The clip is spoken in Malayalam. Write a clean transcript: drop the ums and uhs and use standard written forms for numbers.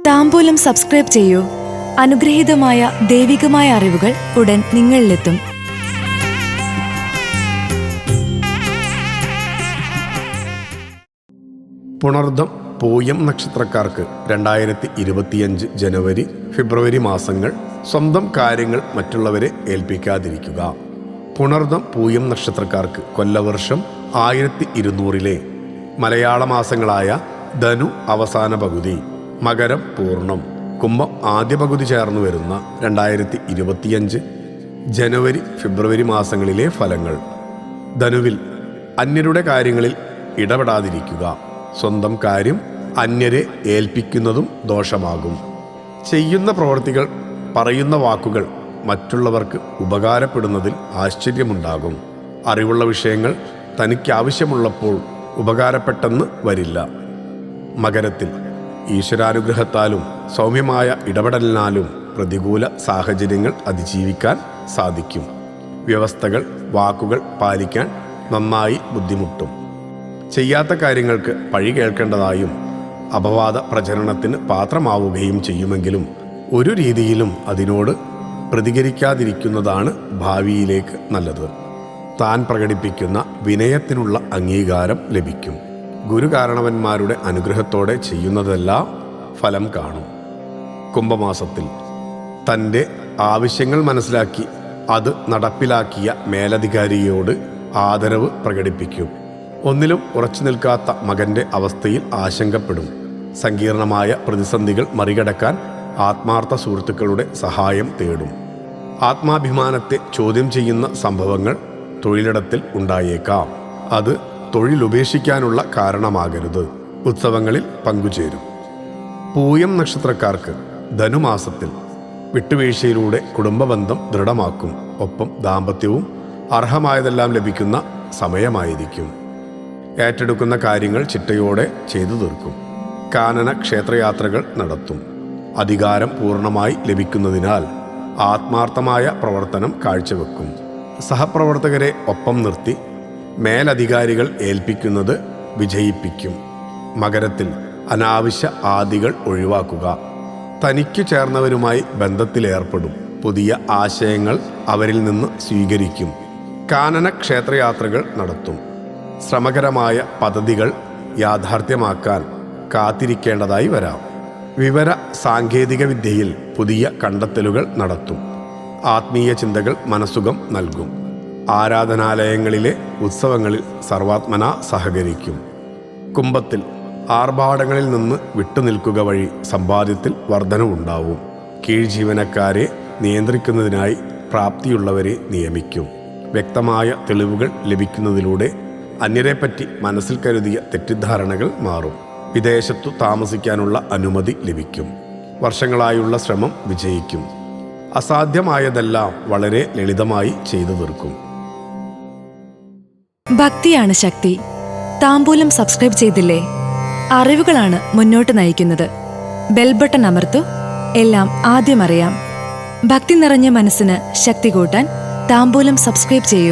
താംബൂലം സബ്സ്ക്രൈബ് ചെയ്യൂ. അനുഗ്രഹീതമായ ദൈവികമായ അറിവുകൾ ഉടൻ നിങ്ങളിലെത്തും. പുണർദം പൂയം നക്ഷത്രക്കാർക്ക് 2025 ജനുവരി ഫെബ്രുവരി മാസങ്ങൾ. സ്വന്തം കാര്യങ്ങൾ മറ്റുള്ളവരെ ഏൽപ്പിക്കാതിരിക്കുക. പുണർദം പൂയം നക്ഷത്രക്കാർക്ക് കൊല്ലവർഷം 1200 മലയാള മാസങ്ങളായ ധനു അവസാന പകുതി, മകരം പൂർണ്ണം, കുംഭം ആദ്യ പകുതി ചേർന്ന് വരുന്ന 2025 ജനുവരി ഫെബ്രുവരി മാസങ്ങളിലെ ഫലങ്ങൾ. ധനുവിൽ അന്യരുടെ കാര്യങ്ങളിൽ ഇടപെടാതിരിക്കുക. സ്വന്തം കാര്യം അന്യരെ ഏൽപ്പിക്കുന്നതും ദോഷമാകും. ചെയ്യുന്ന പ്രവൃത്തികൾ, പറയുന്ന വാക്കുകൾ മറ്റുള്ളവർക്ക് ഉപകാരപ്പെടുന്നതിൽ ആശ്ചര്യമുണ്ടാകും. അറിവുള്ള വിഷയങ്ങൾ തനിക്കാവശ്യമുള്ളപ്പോൾ ഉപകാരപ്പെട്ടെന്ന് വരില്ല. മകരത്തിൽ ഈശ്വരാനുഗ്രഹത്താലും സൗമ്യമായ ഇടപെടലിനാലും പ്രതികൂല സാഹചര്യങ്ങൾ അതിജീവിക്കാൻ സാധിക്കും. വ്യവസ്ഥകൾ, വാക്കുകൾ പാലിക്കാൻ നന്നായി ബുദ്ധിമുട്ടും. ചെയ്യാത്ത കാര്യങ്ങൾക്ക് പഴി കേൾക്കേണ്ടതായും അപവാദ പ്രചരണത്തിന് പാത്രമാവുകയും ചെയ്യുമെങ്കിലും ഒരു രീതിയിലും അതിനോട് പ്രതികരിക്കാതിരിക്കുന്നതാണ് ഭാവിയിലേക്ക് നല്ലത്. താൻ പ്രകടിപ്പിക്കുന്ന വിനയത്തിനുള്ള അംഗീകാരം ലഭിക്കും. ഗുരുകാരണവന്മാരുടെ അനുഗ്രഹത്തോടെ ചെയ്യുന്നതെല്ലാം ഫലം കാണും. കുംഭമാസത്തിൽ തൻ്റെ ആവശ്യങ്ങൾ മനസ്സിലാക്കി അത് നടപ്പിലാക്കിയ മേലധികാരിയോട് ആദരവ് പ്രകടിപ്പിക്കും. ഒന്നിലും ഉറച്ചു നിൽക്കാത്ത മകൻ്റെ അവസ്ഥയിൽ ആശങ്കപ്പെടും. സങ്കീർണമായ പ്രതിസന്ധികൾ മറികടക്കാൻ ആത്മാർത്ഥ സുഹൃത്തുക്കളുടെ സഹായം തേടും. ആത്മാഭിമാനത്തെ ചോദ്യം ചെയ്യുന്ന സംഭവങ്ങൾ തൊഴിലിടത്തിൽ ഉണ്ടായേക്കാം. അത് തൊഴിലുപേക്ഷിക്കാനുള്ള കാരണമാകരുത്. ഉത്സവങ്ങളിൽ പങ്കുചേരും. പൂയം നക്ഷത്രക്കാർക്ക് ധനുമാസത്തിൽ വിട്ടുവീഴ്ചയിലൂടെ കുടുംബബന്ധം ദൃഢമാക്കും. ഒപ്പം ദാമ്പത്യവും അർഹമായതെല്ലാം ലഭിക്കുന്ന സമയമായിരിക്കും. ഏറ്റെടുക്കുന്ന കാര്യങ്ങൾ ചിട്ടയോടെ ചെയ്തു തീർക്കും. കാനന ക്ഷേത്രയാത്രകൾ നടത്തും. അധികാരം പൂർണ്ണമായി ലഭിക്കുന്നതിനാൽ ആത്മാർത്ഥമായ പ്രവർത്തനം കാഴ്ചവെക്കും. സഹപ്രവർത്തകരെ ഒപ്പം നിർത്തി മേലധികാരികൾ ഏൽപ്പിക്കുന്നത് വിജയിപ്പിക്കും. മകരത്തിൽ അനാവശ്യ ആദികൾ ഒഴിവാക്കുക. തനിക്കു ചേർന്നവരുമായി ബന്ധത്തിലേർപ്പെടും. പുതിയ ആശയങ്ങൾ അവരിൽ നിന്ന് സ്വീകരിക്കും. കാനന ക്ഷേത്രയാത്രകൾ നടത്തും. ശ്രമകരമായ പദ്ധതികൾ യാഥാർത്ഥ്യമാക്കാൻ കാത്തിരിക്കേണ്ടതായി വരാം. വിവര സാങ്കേതിക വിദ്യയിൽ പുതിയ കണ്ടെത്തലുകൾ നടത്തും. ആത്മീയ ചിന്തകൾ മനസ്സുഖം നൽകും. ആരാധനാലയങ്ങളിലെ ഉത്സവങ്ങളിൽ സർവാത്മന സഹകരിക്കും. കുംഭത്തിൽ ആർഭാടങ്ങളിൽ നിന്ന് വിട്ടുനിൽക്കുക വഴി സമ്പാദ്യത്തിൽ വർധനവുണ്ടാവും. കീഴ്ജീവനക്കാരെ നിയന്ത്രിക്കുന്നതിനായി പ്രാപ്തിയുള്ളവരെ നിയമിക്കും. വ്യക്തമായ തെളിവുകൾ ലഭിക്കുന്നതിലൂടെ അന്യരെപ്പറ്റി മനസ്സിൽ കരുതിയ തെറ്റിദ്ധാരണകൾ മാറും. വിദേശത്തു താമസിക്കാനുള്ള അനുമതി ലഭിക്കും. വർഷങ്ങളായുള്ള ശ്രമം വിജയിക്കും. അസാധ്യമായതെല്ലാം വളരെ ലളിതമായി ചെയ്തു തീർക്കും. ഭക്തിയാണ് ശക്തി. താംബൂലം സബ്സ്ക്രൈബ് ചെയ്തില്ലേ? അറിവുകളാണ് മുന്നോട്ട് നയിക്കുന്നത്. ബെൽ ബട്ടൺ അമർത്തു. എല്ലാം ആദ്യം അറിയാം. ഭക്തി നിറഞ്ഞ മനസ്സിന് ശക്തി കൂട്ടാൻ താംബൂലം സബ്സ്ക്രൈബ് ചെയ്യൂ.